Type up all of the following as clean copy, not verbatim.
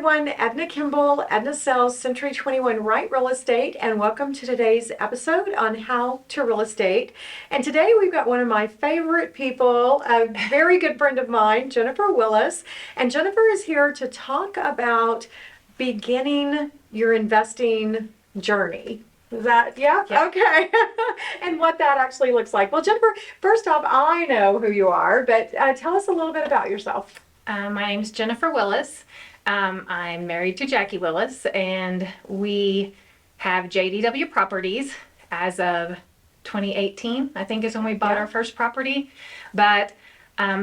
everyone. Edna Kimball, Edna Sells, Century 21 Right Real Estate, and welcome to today's episode on how to real estate. And today we've got one of my favorite people, a very good friend of mine, Jennifer Willis. And Jennifer is here to talk about beginning your investing journey. Is that, yeah? Okay. And what that actually looks like. Well, Jennifer, first off, I know who you are, but tell us a little bit about yourself. My name's Jennifer Willis. I'm married to Jackie Willis, and we have JDW Properties as of 2018, I think is when we bought our first property. But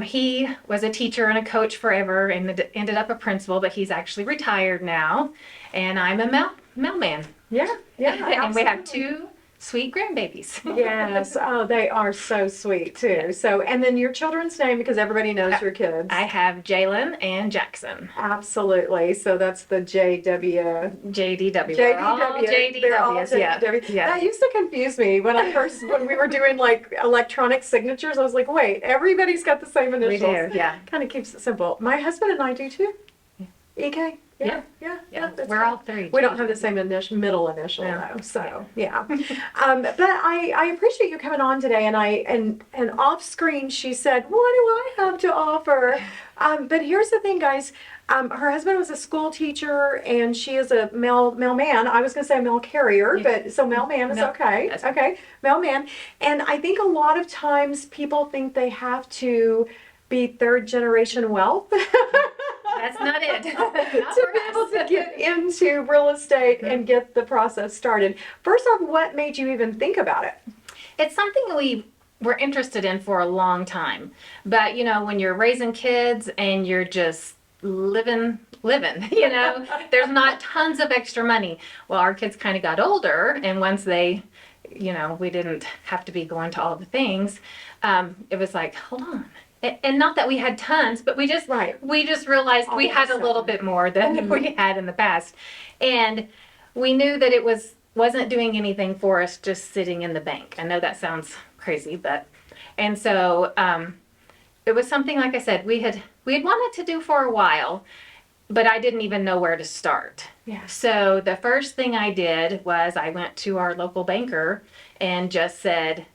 he was a teacher and a coach forever and ended up a principal, but he's actually retired now. And I'm a mailman. Yeah, And we have two sweet grandbabies. Yes. Oh, they are so sweet too. So, and then your children's name, because everybody knows your kids. I have Jalen and Jackson. Absolutely. So that's the JDW. JDW. They're all JDWs. Yeah. That used to confuse me when we were doing like electronic signatures. I was like, wait, everybody's got the same initials. We do, yeah. Kind of keeps it simple. My husband and I do too. EK. Yeah. We're all three. We don't have the same middle initial though, so yeah. But I appreciate you coming on today. And off screen she said, "What do I have to offer?" But here's the thing, guys. Her husband was a school teacher, and she is a mailman. I was going to say mail carrier, but so mailman is okay. Okay, mailman. And I think a lot of times people think they have to be third generation wealth. That's not it. To be able to get into real estate and get the process started. First off, what made you even think about it? It's something we were interested in for a long time. But, you know, when you're raising kids and you're just living, you know, there's not tons of extra money. Well, our kids kind of got older, and once they, you know, we didn't have to be going to all the things, it was like, hold on. And not that we had tons, but we just realized we had a little bit more than we had in the past. And we knew that it wasn't doing anything for us just sitting in the bank. I know that sounds crazy, and so it was something, like I said, we had wanted to do for a while, but I didn't even know where to start. Yeah. So the first thing I did was I went to our local banker and just said,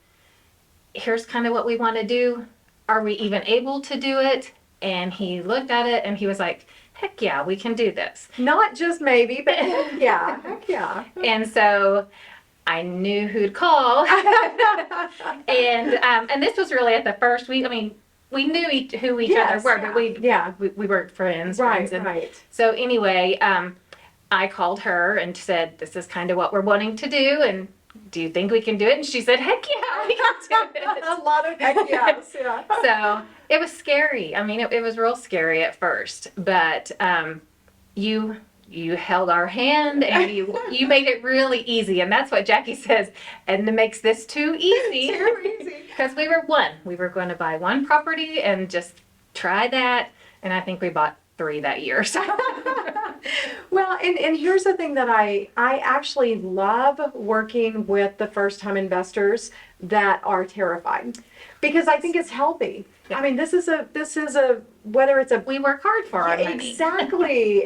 here's kind of what we want to do. Are we even able to do it? And he looked at it and he was like, heck yeah, we can do this. Not just maybe, but heck yeah. And so I knew who'd call. and this was really at the first week. I mean, we knew who each other were, but we weren't friends. Right. So anyway, I called her and said, this is kind of what we're wanting to do, and do you think we can do it? And she said, heck yeah, we can do it. A lot of heck yes, yeah. So it was scary. I mean, it was real scary at first, but you held our hand and you made it really easy. And that's what Jackie says, Edna makes this too easy. Too easy. Because we were going to buy one property and just try that. And I think we bought 3 that year. So. Well, and here's the thing that I actually love working with the first-time investors that are terrified, because I think it's healthy. Yeah. I mean, this is a whether it's a we work hard for our money. Exactly.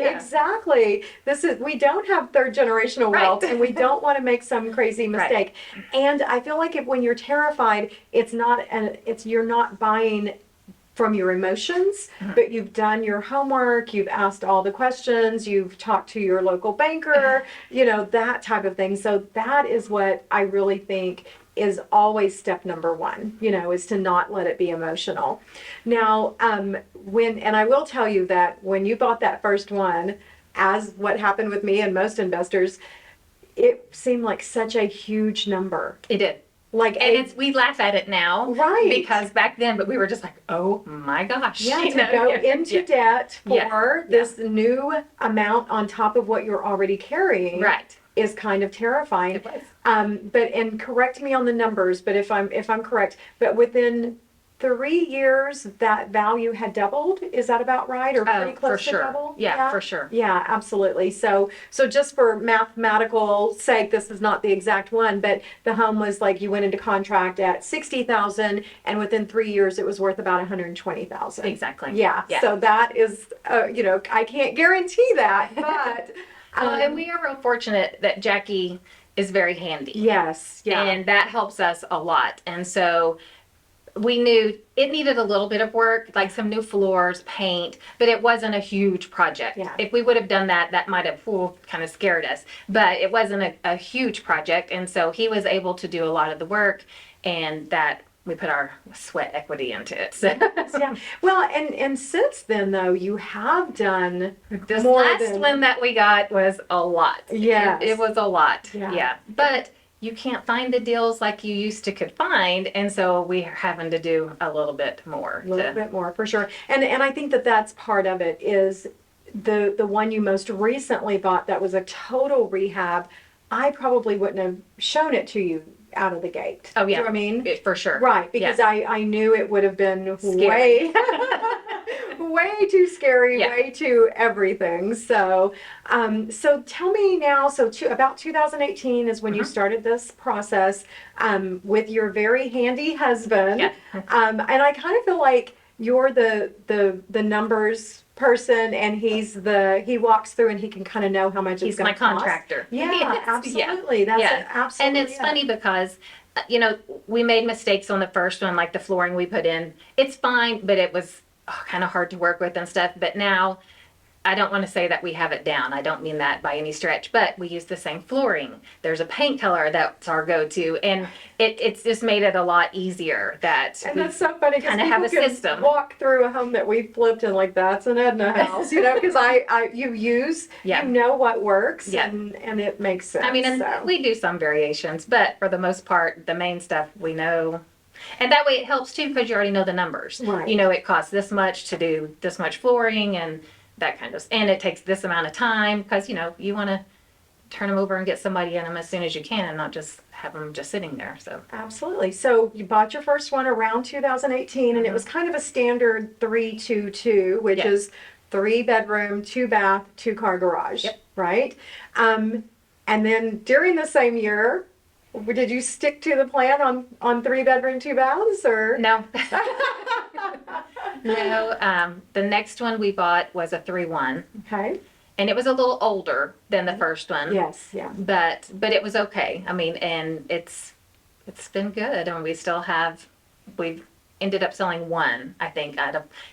We don't have third generational wealth, and we don't want to make some crazy mistake. Right. And I feel like when you're terrified, you're not buying from your emotions, but you've done your homework, you've asked all the questions, you've talked to your local banker, you know, that type of thing. So that is what I really think is always step number one, you know, is to not let it be emotional. Now, and I will tell you that when you bought that first one, as what happened with me and most investors, it seemed like such a huge number. It did. We laugh at it now, right? Because back then, but we were just like, oh my gosh, go into debt for this new amount on top of what you're already carrying, right, is kind of terrifying. It was. But correct me on the numbers, but if I'm correct, but within 3 years, that value had doubled. Is that about right? Or pretty For close to sure. double? Yeah, for sure. Yeah, absolutely. So just for mathematical sake, this is not the exact one, but the home was like you went into contract at 60,000, and within 3 years it was worth about 120,000. Exactly. Yeah. Yeah. So that is, I can't guarantee that, but And we are real fortunate that Jackie is very handy. yes, yeah, And that helps us a lot. And so we knew it needed a little bit of work, like some new floors, paint, but it wasn't a huge project. Yeah. If we would have done that, that might have kind of scared us. But it wasn't a huge project. And so he was able to do a lot of the work, and that we put our sweat equity into it. So yeah. Well, and since then though, you have done this more last than one that we got was a lot. Yes. It was a lot. Yeah. Yeah. But you can't find the deals like you used to could find, and so we are having to do a little bit more. a little bit more for sure. And I think that that's part of it is the one you most recently bought that was a total rehab. I probably wouldn't have shown it to you out of the gate. Oh yeah. Do you know what I mean? For sure. Right, because Yeah. I knew it would have been Scary. way way too scary, Yeah. way too everything. So so tell me now, about 2018 is when you started this process with your very handy husband. Yeah. And I kind of feel like you're the numbers person, and he walks through and he can kind of know how much it's He's going my to cost. contractor. Yeah, Yes. absolutely. That's Yeah. absolutely. And it's funny because, we made mistakes on the first one, like the flooring we put in. It's fine, but it was kind of hard to work with and stuff. But now, I don't want to say that we have it down. I don't mean that by any stretch, but we use the same flooring. There's a paint color that's our go-to, and it's just made it a lot easier that And we that's so funny because kind of have a people can system. walk through a home that we flipped and like, that's an Edna house, because Yeah. you know what works, Yeah. and it makes sense. I mean, and so. we do some variations, but for the most part, the main stuff we know. And that way it helps too because you already know the numbers. Right. It costs this much to do this much flooring and that kind of, and it takes this amount of time because, you want to turn them over and get somebody in them as soon as you can and not just have them just sitting there. So Absolutely. So you bought your first one around 2018, and it was kind of a standard 3-2-2, which Yes. is 3 bedroom, 2 bath, 2 car garage. Yep. Right? And then during the same year, did you stick to the plan on 3 bedroom, 2 baths, or? no. No, the next one we bought was a 3-1, Okay. and it was a little older than the first one. Yes. Yeah. But it was okay. I mean, and it's been good. And we've ended up selling one, I think,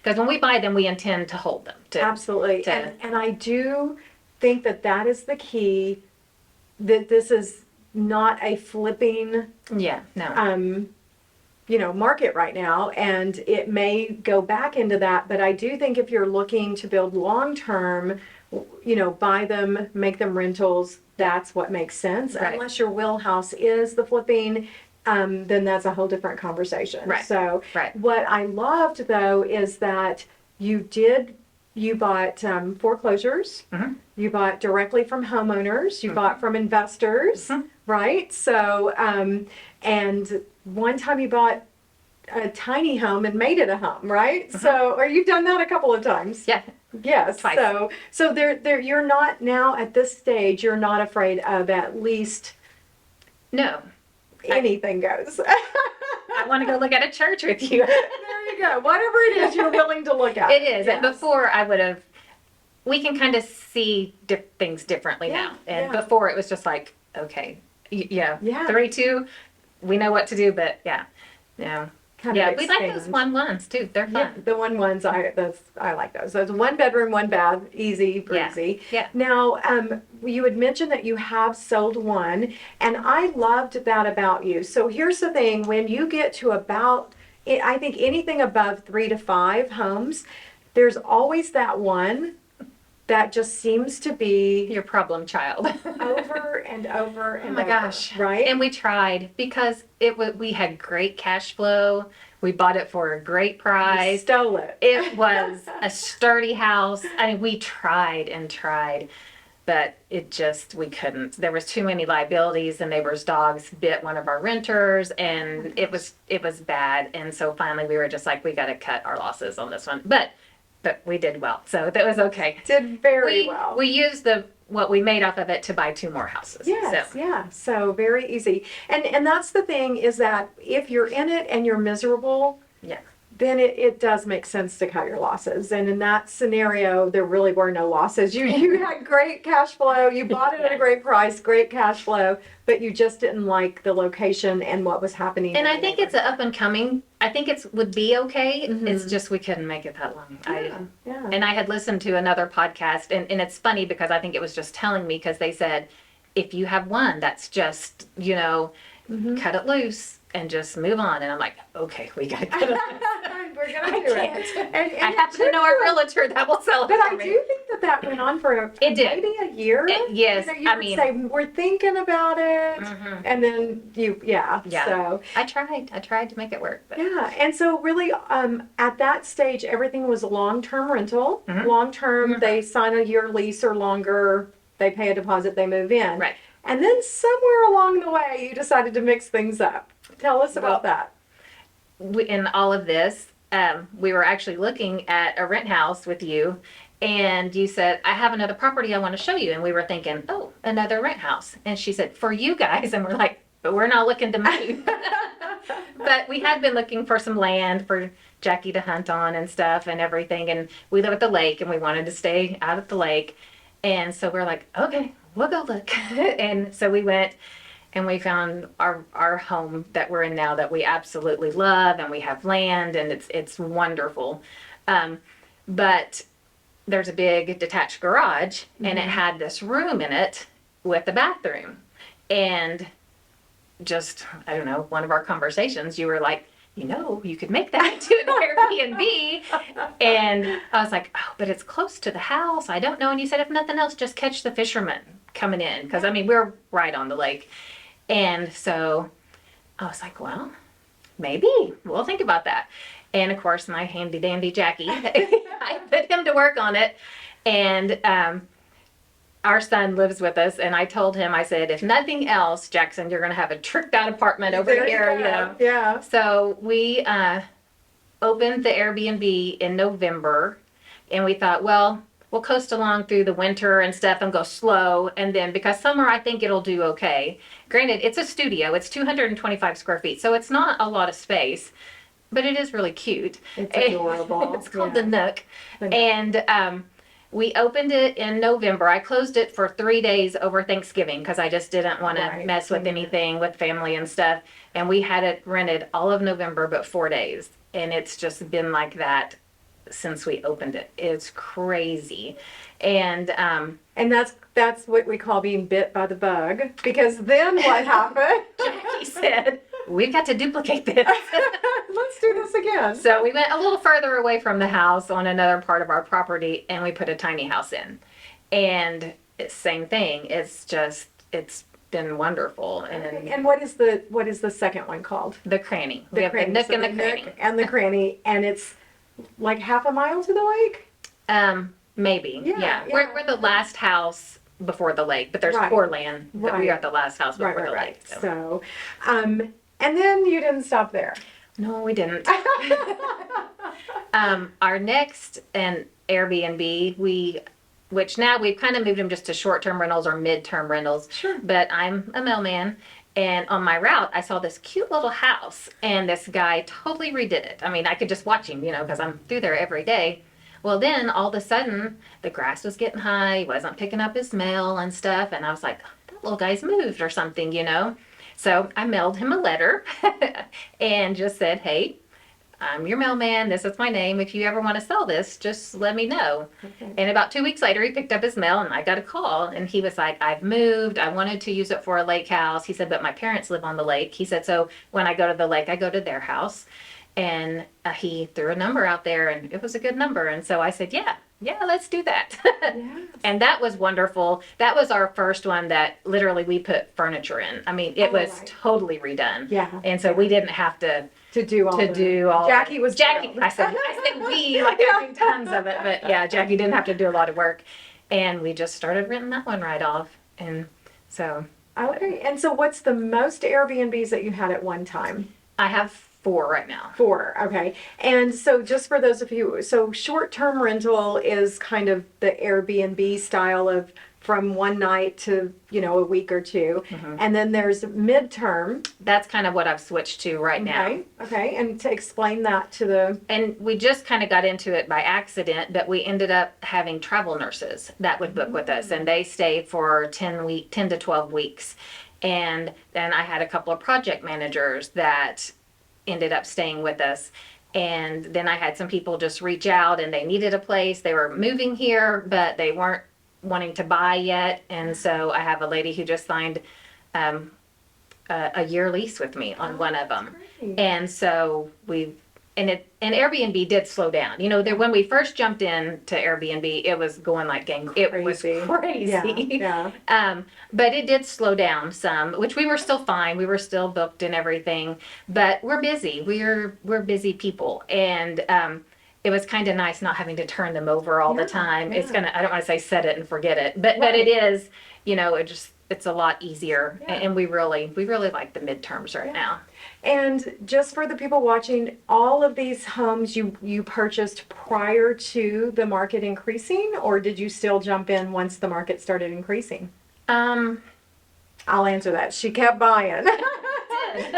because when we buy them, we intend to hold them. Absolutely. And I do think that is the key, that this is not a flipping Yeah, no. market right now, and it may go back into that, but I do think if you're looking to build long term, buy them, make them rentals, that's what makes sense. Right. Unless your wheelhouse is the flipping, then that's a whole different conversation. Right. So Right. what I loved though is that you bought foreclosures, you bought directly from homeowners, you bought from investors, right? So, and one time you bought a tiny home and made it a home, right? So, or you've done that a couple of times. Yeah. Yes. Twice. So there, you're not now at this stage, you're not afraid of at least No. anything goes. I want to go look at a church with you. There you go. Whatever it is you're willing to look at. It is. And Yes. before we can kind of see things differently Yeah, now. And yeah. before it was just like, okay, yeah, Yeah. 3-2, we know what to do, but yeah. Kind Yeah, of we like those expand. 1-1s too. They're Yeah, fun. the ones I like those. So it's 1 bedroom, 1 bath, easy breezy. Yeah. Now, you had mentioned that you have sold one, and I loved that about you. So here's the thing: when you get to I think anything above 3 to 5 homes, there's always that one that just seems to be Your problem child. over and over and Oh my over, gosh. right? And we tried because we had great cash flow. We bought it for a great You price. stole it. It was a sturdy house. I mean, we tried and tried. but we couldn't. There was too many liabilities. The neighbor's dogs bit one of our renters, and it was bad. And so finally we were just like, we got to cut our losses on this one. But we did well, so that was okay. Did very well. We used what we made off of it to buy 2 more houses. Yes, so. yeah. So very easy. And that's the thing, is that if you're in it and you're miserable, Yeah. then it does make sense to cut your losses. And in that scenario, there really were no losses. You had great cash flow. You bought it at a great price, great cash flow, but you just didn't like the location and what was happening. And I think it's an up and coming. I think would be okay. Mhm. It's just we couldn't make it that long. Yeah. And I had listened to another podcast, and it's funny because I think it was just telling me, because they said, if you have one, that's just, Mhm. cut it loose and just move on. And I'm like, okay, we got to cut it loose. We're gonna do it. And I happen to know our realtor that will sell it But for I me. do think that went on for It did. maybe a year. Yes, You I would mean, say, we're thinking about it, Mhm. and then Yeah. So I tried to make it work. But. yeah, and so really, at that stage, everything was a long-term rental. Mhm. Long-term, Mhm. they sign a year lease or longer. They pay a deposit, they move in. Right. And then somewhere along the way, you decided to mix things up. Tell us about that. In all of this, we were actually looking at a rent house with you, and you said, I have another property I want to show you. And we were thinking, oh, another rent house. And she said, for you guys. And we're like, but we're not looking to move. But we had been looking for some land for Jackie to hunt on and stuff and everything. And we live at the lake, and we wanted to stay out at the lake. And so we're like, okay, we'll go look. And so we went. And we found our home that we're in now that we absolutely love, and we have land, and it's wonderful. But there's a big detached garage, and it had this room in it with a bathroom. And just, I don't know, one of our conversations, you were like, you could make that into an Airbnb. And I was like, oh, but it's close to the house. I don't know. And you said, if nothing else, just catch the fishermen coming in. Because, we're right on the lake. And so I was like, well, maybe we'll think about that. And of course, my handy dandy Jackie, I put him to work on it. And our son lives with us. And I told him, I said, if nothing else, Jackson, you're going to have a tricked out apartment over There here. you go. Yeah. So we opened the Airbnb in November. And we thought, well, we'll coast along through the winter and stuff and go slow. And then because summer, I think it'll do okay. Granted, it's a studio. It's 225 square feet. So it's not a lot of space, but it is really cute. It's adorable. It's called Yeah. the Nook. The Nook. And we opened it in November. I closed it for 3 days over Thanksgiving because I just didn't want Right. to mess with anything with family and stuff. And we had it rented all of November, but 4 days. And it's just been like that since we opened it. It's crazy. And that's what we call being bit by the bug. Because then what happened? Jackie said, we've got to duplicate this. Let's do this again. So we went a little further away from the house on another part of our property, and we put a tiny house in. And it's same thing. It's been wonderful. And what is the second one called? The cranny. The We have cranny. the nook So and the Nook cranny. and the cranny, and it's like half a mile to the lake? Maybe. Yeah, Yeah. yeah. We're the last house before the lake, but there's Right. poor land. But Right. we are the last house before Right, the right, lake. right. So. So, and then you didn't stop there. No, we didn't. Our next Airbnb, which now we've kind of moved them just to short-term rentals or mid-term rentals. Sure. But I'm a mailman, and on my route, I saw this cute little house, and this guy totally redid it. I could just watch him, because I'm through there every day. Well, then all of a sudden, the grass was getting high. He wasn't picking up his mail and stuff, and I was like, that little guy's moved or something, So I mailed him a letter and just said, hey, I'm your mailman. This is my name. If you ever want to sell this, just let me know. Okay. And about 2 weeks later, he picked up his mail, and I got a call. And he was like, I've moved. I wanted to use it for a lake house. He said, but my parents live on the lake. He said, so when I go to the lake, I go to their house. And he threw a number out there, and it was a good number. And so I said, yeah, let's do that. Yes. And that was wonderful. That was our first one that literally we put furniture in. It was right. totally redone. Yeah. And so we didn't have to do all Jackie was Jackie. thrilled. I said we like having tons of it, but yeah, Jackie didn't have to do a lot of work. and we just started renting that one right off. And so Okay. And so what's the most Airbnbs that you had at one time? I have 4 right now. 4. Okay. And so just for those of you, so short-term rental is kind of the Airbnb style of from one night to, a week or two. And then there's midterm. That's kind of what I've switched to right now. Okay. Okay. And to explain that to the. And we just kind of got into it by accident, but we ended up having travel nurses that would book with us, and they stayed for 10 to 12 weeks. And then I had a couple of project managers that ended up staying with us. And then I had some people just reach out, and they needed a place. They were moving here, but they weren't wanting to buy yet. And so I have a lady who just signed a year lease with me on one of them. Great. And so and Airbnb did slow down. When we first jumped into Airbnb, it was going like gang. It was crazy. Yeah. But it did slow down some, which we were still fine. We were still booked and everything. But we're busy. We're busy people, and it was kind of nice not having to turn them over all the time. Yeah. I don't want to say set it and forget it, but it is. It's a lot easier, and we really like the midterms right now. And just for the people watching, all of these homes you purchased prior to the market increasing, or did you still jump in once the market started increasing? I'll answer that. She kept buying.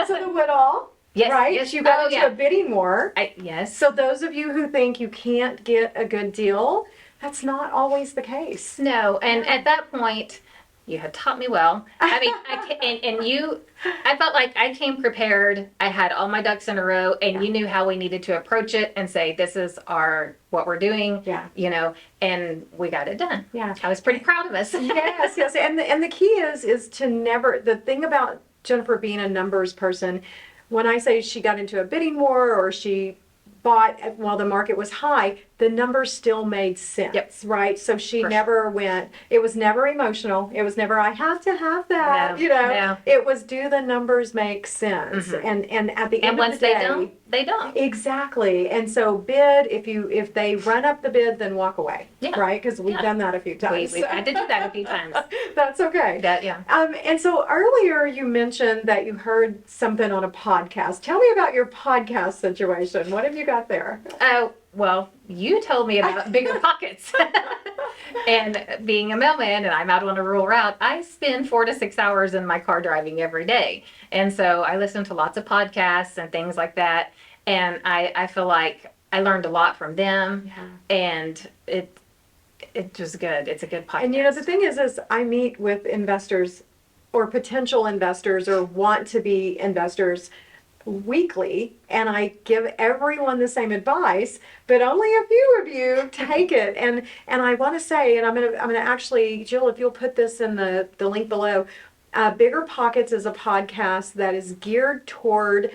So the Woodall. Yes, right? yes. You got into a bidding war. Yes. So those of you who think you can't get a good deal, that's not always the case. No, and at that point, you had taught me well. I mean, I felt like I came prepared. I had all my ducks in a row, and you knew how we needed to approach it and say, this is what we're doing. Yeah. And we got it done. Yeah. I was pretty proud of us. Yes. And the key is to never, the thing about Jennifer being a numbers person, when I say she got into a bidding war or she bought while the market was high, the numbers still made sense, right? So she never went, it was never emotional. It was never, I have to have that, No. It was, do the numbers make sense? And at the end of the day. And once they don't. Exactly. And so bid, if they run up the bid, then walk away, right? Because we've done that a few times. We've had to do that a few times. That's okay. And so earlier you mentioned that you heard something on a podcast. Tell me about your podcast situation. What have you got there? Oh, well, you told me about bigger pockets. And being a mailman, and I'm out on a rural route, I spend 4 to 6 hours in my car driving every day. And so I listen to lots of podcasts and things like that. And I feel like I learned a lot from them. Yeah. And it's just good. It's a good podcast. And the thing is I meet with investors or potential investors or want to be investors weekly, and I give everyone the same advice, but only a few of you take it. And I want to say, and I'm gonna actually, Jill, if you'll put this in the link below, Bigger Pockets is a podcast that is geared toward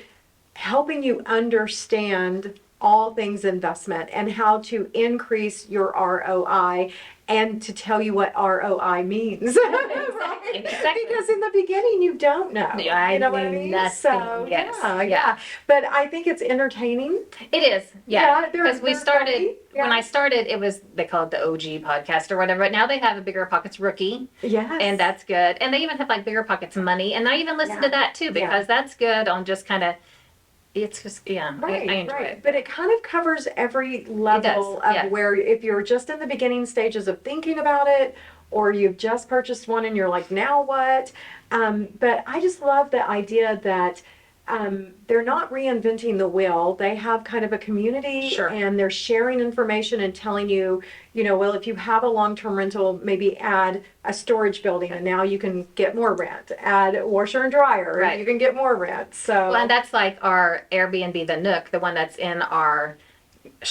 helping you understand all things investment and how to increase your ROI and to tell you what ROI means. Exactly. Because in the beginning you don't know. I know what I mean? Nothing. So yeah. But I think it's entertaining. It is. Yeah. Because we started when I started, they call it the OG podcast or whatever. But now they have a Bigger Pockets Rookie. Yes. And that's good. And they even have like Bigger Pockets Money. And I even listen to that too because that's good on just kind of. It's just, I enjoy it. But it kind of covers every level of where, if you're just in the beginning stages of thinking about it, or you've just purchased one and you're like, now what? But I just love the idea that they're not reinventing the wheel. They have kind of a community and they're sharing information and telling you, well, if you have a long-term rental, maybe add a storage building and now you can get more rent. Add a washer and dryer and you can get more rent. So, well, and that's like our Airbnb, the Nook, the one that's in our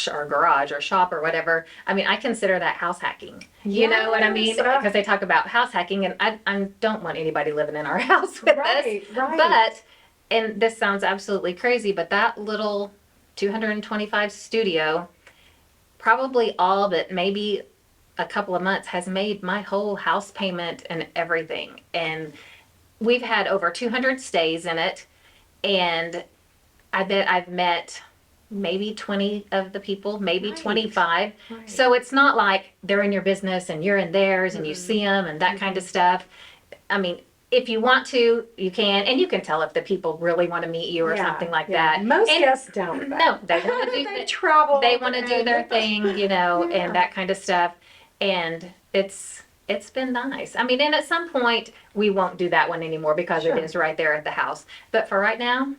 garage or shop or whatever. I mean, I consider that house hacking. You know what I mean? Because they talk about house hacking, and I don't want anybody living in our house with us. But, and this sounds absolutely crazy, but that little 225 studio, probably all but maybe a couple of months has made my whole house payment and everything. And we've had over 200 stays in it, and I bet I've met maybe 20 of the people, maybe Right. 25. Right. So it's not like they're in your business and you're in theirs and you see them and that kind of stuff. I mean, if you want to, you can, and you can tell if the people really want to meet you or something like that. Most And guests don't. no, they want to do They travel. they want to do their thing, you know, Yeah. and that kind of stuff. And it's been nice. I mean, and at some point we won't do that one anymore because Sure. it is right there at the house. But for right now,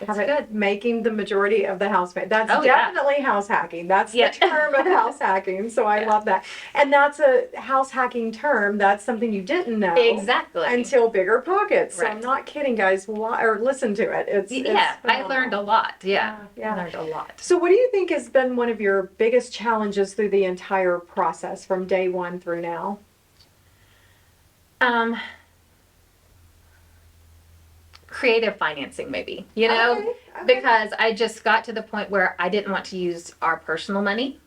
it's Have it good. making the majority of the house. That's Oh, yeah. definitely house hacking. That's Yeah. the term of house hacking. So I Yeah. love that. And that's a house hacking term. That's something you didn't know Exactly. until Bigger Pockets. So I'm Right. not kidding, guys. Or listen to it. It's Yeah, I phenomenal. learned a lot. Yeah, Yeah. I learned a lot. So what do you think has been one of your biggest challenges through the entire process from day one through now? Creative financing, maybe, you know, Okay. because I just got to the point where I didn't want to use our personal money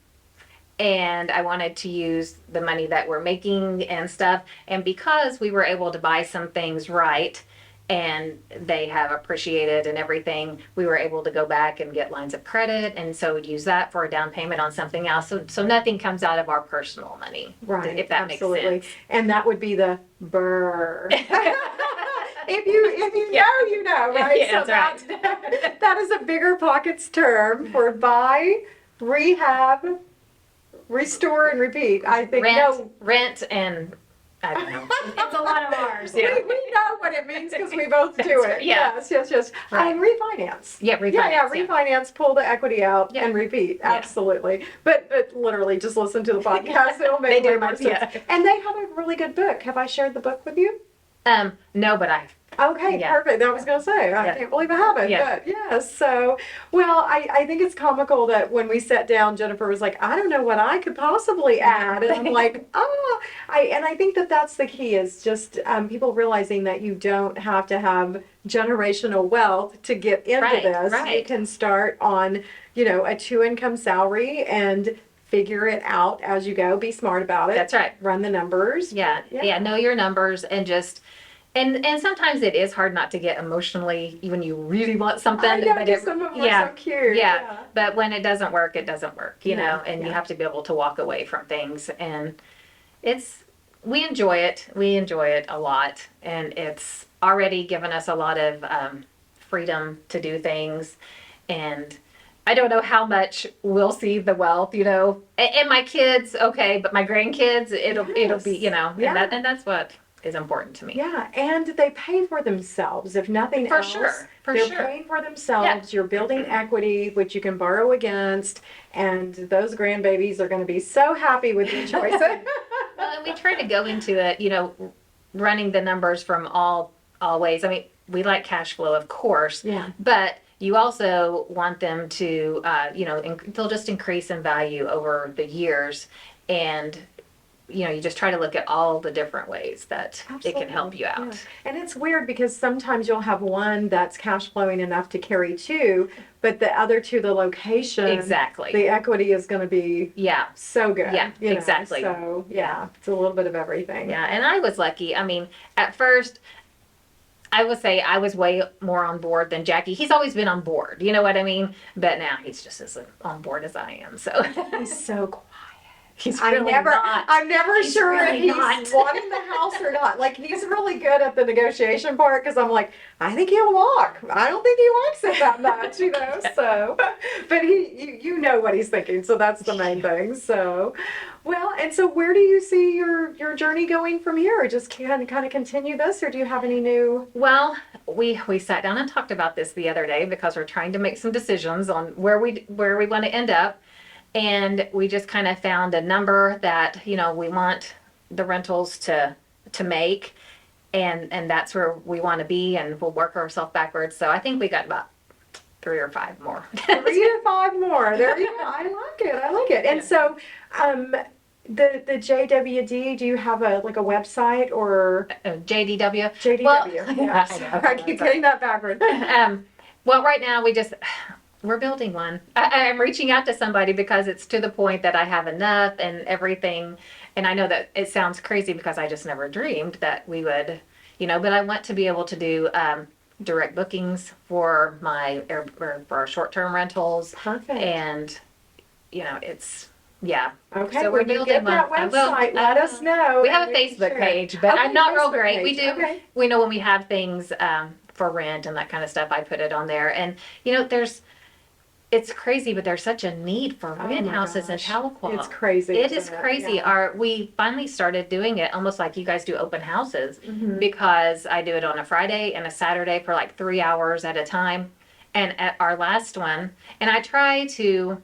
and I wanted to use the money that we're making and stuff. And because we were able to buy some things right and they have appreciated and everything, we were able to go back and get lines of credit. And so use that for a down payment on something else. So nothing comes out of our personal money. Right. If that Absolutely. makes sense. And that would be the burr. If you Yeah. know, you know, right? Yeah, So that's that is a Bigger Pockets term for buy, rehab, restore, and repeat. I think Rent and I don't know. It's a lot of R's. we know what it means because we both do it. Yeah. Yes. Right. Refinance. Yeah, refinance. Yeah, refinance, pull the equity out, Yeah. and repeat. Yeah. Absolutely. But literally, just listen to the podcast. It'll make They way do, more sense. yeah. And they have a really good book. Have I shared the book with you? No, but Okay, Yeah. perfect. I was going to say, I Yeah. can't believe I haven't. Yeah. But yes, so, well, I think it's comical that when we sat down, Jennifer was like, I don't know what I could possibly add. And I'm like, I think that that's the key is just people realizing that you don't have to have generational wealth to get into Right, this. right. You can start on, a 2-income salary and figure it out as you go. Be smart about it. that's right. Run the numbers. Yeah. Know your numbers and just and sometimes it is hard not to get emotionally when you really want something. I know, but just some of them are so cute. Yeah. But when it doesn't work, it doesn't work, you Yeah, know, and yeah. you have to be able to walk away from things. And we enjoy it. We enjoy it a lot. And it's already given us a lot of freedom to do things. And I don't know how much we'll see the wealth, you know, and my kids, okay, but my grandkids, it'll be, you know, Yeah. and that's what is important to me. Yeah, and they pay for themselves. If nothing For else, sure, for they're sure. paying for themselves. You're building equity, which you can borrow against, and those grandbabies are going to be so happy with your choices. Well, and we try to go into it, you know, running the numbers from all ways. I mean, we like cash flow, of course, Yeah. but you also want them to, they'll just increase in value over the years, and you just try to look at all the different ways that it can help you out. Yeah. And it's weird because sometimes you'll have one that's cash flowing enough to carry two, but the other two, the location, Exactly. the equity is going to be Yeah. so good. Yeah, exactly. So, yeah, it's a little bit of everything. Yeah. And I was lucky. I mean, at first, I would say I was way more on board than Jackie. He's always been on board, you know what I mean? But now he's just as on board as I am. So He's so quiet. he's really not. I'm never He's sure really if he's not. wanting the house or not. Like, he's really good at the negotiation part because I'm like, I think he'll walk. I don't think he likes it that much, so. But you know what he's thinking, so that's the main thing. So, well, and so where do you see your journey going from here? Just kind of continue this, or do you have any new? Well, we sat down and talked about this the other day because we're trying to make some decisions on where we want to end up. And we just kind of found a number that, we want the rentals to make, and that's where we want to be, and we'll work ourselves backwards. So I think we got about 3 or 5 more. 3 to 5 more. There you go. I like it. And so, the JWD, do you have a website or JDW. JDW? Well, Yeah, I know. I keep getting that backward. Well, right now we're building one. I'm reaching out to somebody because it's to the point that I have enough and everything. And I know that it sounds crazy because I just never dreamed that we would, but I want to be able to do direct bookings for for our short-term rentals. Perfect. And, it's, yeah. Okay, So we're when you building get that one. I will. website, let us know. We and have a can Facebook share it. page, but Okay, I'm not real Facebook great. We page. do, Okay. we know when we have things for rent and that kind of stuff, I put it on there. And, it's crazy, but there's such a need for Oh rent my houses in gosh. Tahlequah. It's crazy. It isn't is crazy. Yeah. We finally started doing it almost like you guys do open houses, Mhm. because I do it on a Friday and a Saturday for like 3 hours at a time. And at our last one, and I try to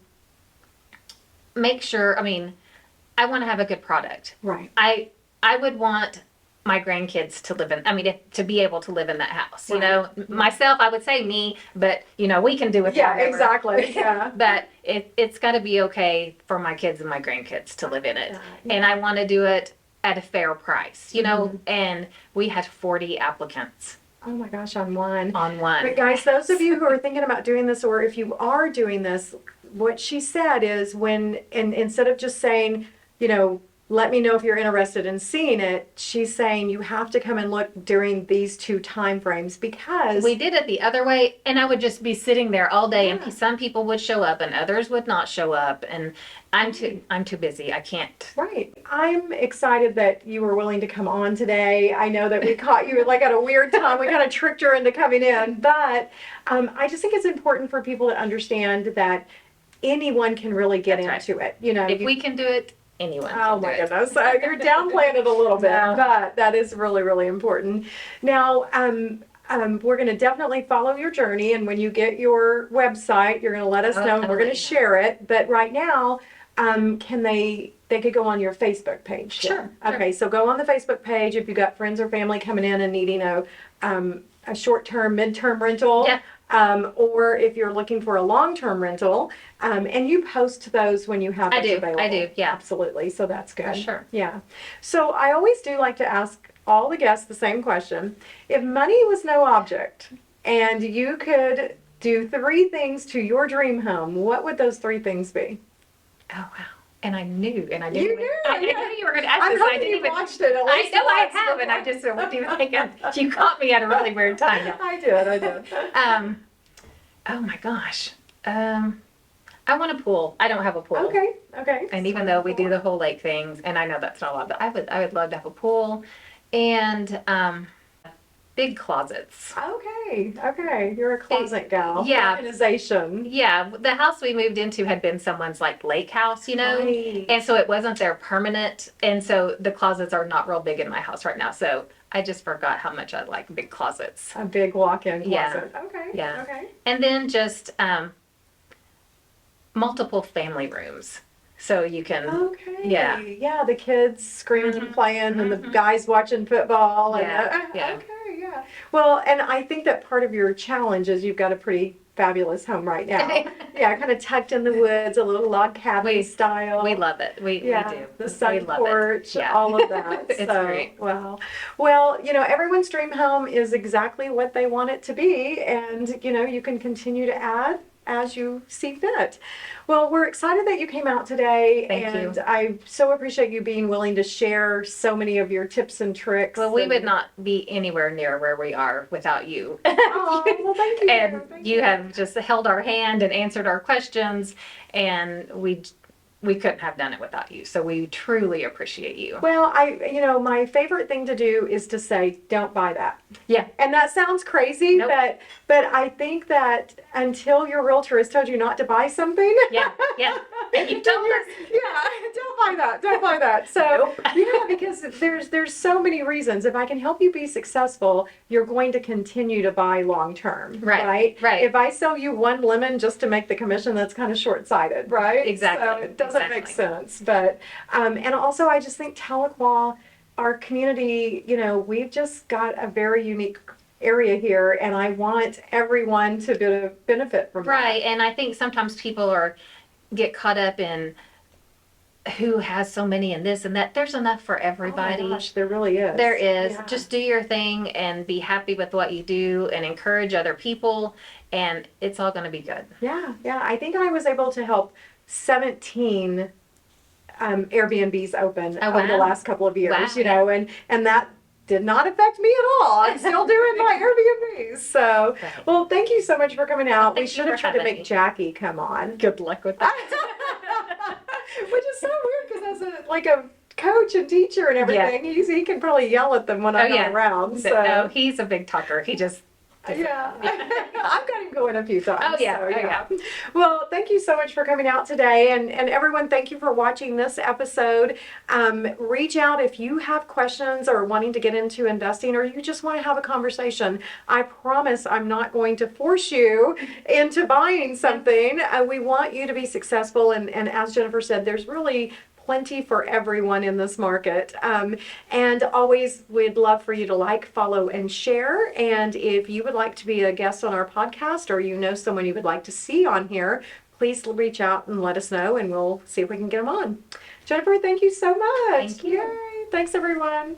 make sure, I want to have a good product. Right. I would want my grandkids to live to be able to live in that house. Right. Myself, I would say me, but we can do it. Yeah, exactly. Yeah. But it's got to be okay for my kids and my grandkids to live in it. Yeah. And I want to do it at a fair price, Mhm. and we had 40 applicants Oh my gosh, on one. on one. But guys, those of you who are thinking about doing this, or if you are doing this, what she said is instead of just saying, let me know if you're interested in seeing it, she's saying you have to come and look during these 2 time frames because We did it the other way, and I would just be sitting there all day, Yeah. and some people would show up, and others would not show up, and I'm too busy. I can't. Right. I'm excited that you were willing to come on today. I know that we caught you like at a weird time. We kind of tricked her into coming in, but I just think it's important for people to understand that anyone can really get That's into it. If we can do it, anyone Oh can do my it. goodness, you're downplaying it a little bit, No. but that is really, really important. Now, we're going to definitely follow your journey, and when you get your website, you're going to let us Oh, know, and we're going totally. to share it. But right now, they could go on your Facebook page. Sure, Okay, so go on the Facebook page if you've got friends or family coming in and needing a short-term, mid-term rental. Yeah. Or if you're looking for a long-term rental, and you post those when you have I those do, available. I do, yeah. Absolutely, so that's good. For sure. Yeah. So I always do like to ask all the guests the same question. If money was no object and you could do 3 things to your dream home, what would those 3 things be? Oh wow! And I knew, You I knew, knew yeah. you were going to ask I'm this. I hoping didn't you even. watched it at I least know I once have, and I before. just what do you think? You caught me at a really weird time. I did. Oh my gosh. I want a pool. I don't have a pool. Okay. And even though we do the whole lake things, and I know that's not a lot, but I would love to have a pool and big closets. Okay. You're a closet gal. Yeah. Organization. Yeah, the house we moved into had been someone's like lake house, Right. and so it wasn't their permanent, and so the closets are not real big in my house right now. So I just forgot how much I like big closet. A big walk-in Yeah. closet. Okay. Yeah. Okay. And then just multiple family rooms, so you can. Okay. Yeah. Yeah, the kids screaming and Mhm. playing, and the Mhm. guys watching football. And, Yeah. Okay. Yeah. Well, and I think that part of your challenge is you've got a pretty fabulous home right now. Yeah, kind of tucked in the woods, a little log cabin style. We love it. We do. The We sun love porch, it. Yeah. all of that. It's great. Wow. Well, everyone's dream home is exactly what they want it to be, and you can continue to add as you see fit. Well, we're excited that you came out today, Thank you. and I so appreciate you being willing to share so many of your tips and tricks. Well, we would not be anywhere near where we are without you. Oh, well, thank you. And Thank you have just held our hand and answered our questions, and we couldn't have done it without you. So we truly appreciate you. Well, my favorite thing to do is to say, don't buy that. Yeah. And that sounds crazy, Nope. but I think that until your realtor has told you not to buy something. Yeah. And you told us. Yeah, don't buy that. So, because there's so many reasons. If I can help you be successful, you're going to continue to buy long term. Right. If I sell you one lemon just to make the commission, that's kind of short-sighted, right? Exactly. So it doesn't make sense. But, and also I just think Tahlequah, our community, we've just got a very unique area here, and I want everyone to benefit from that. Right. And I think sometimes people get caught up in who has so many and this and that. There's enough for everybody. Oh my gosh, there really is. There is. Yeah. Just do your thing and be happy with what you do and encourage other people, and it's all going to be good. Yeah. I think I was able to help 17 Airbnbs open Oh, over the wow. last couple of years, Wow. and that did not affect me at all. I'm still doing my Airbnbs. So, well, thank you so much for coming out. We should have tried to make Jackie come on. Good luck with that. Which is so weird because as a coach and teacher and everything, he can probably yell at them when I'm not around. So no, he's a big talker. He just yeah. I've got him going a few times. Oh yeah. So, yeah. Well, thank you so much for coming out today. And everyone, thank you for watching this episode. Reach out if you have questions or wanting to get into investing, or you just want to have a conversation. I promise I'm not going to force you into buying something. We want you to be successful. And as Jennifer said, there's really plenty for everyone in this market. And always, we'd love for you to like, follow, and share. And if you would like to be a guest on our podcast, or you know someone you would like to see on here, please reach out and let us know, and we'll see if we can get them on. Jennifer, thank you so much. Thank you. Yay. Thanks, everyone.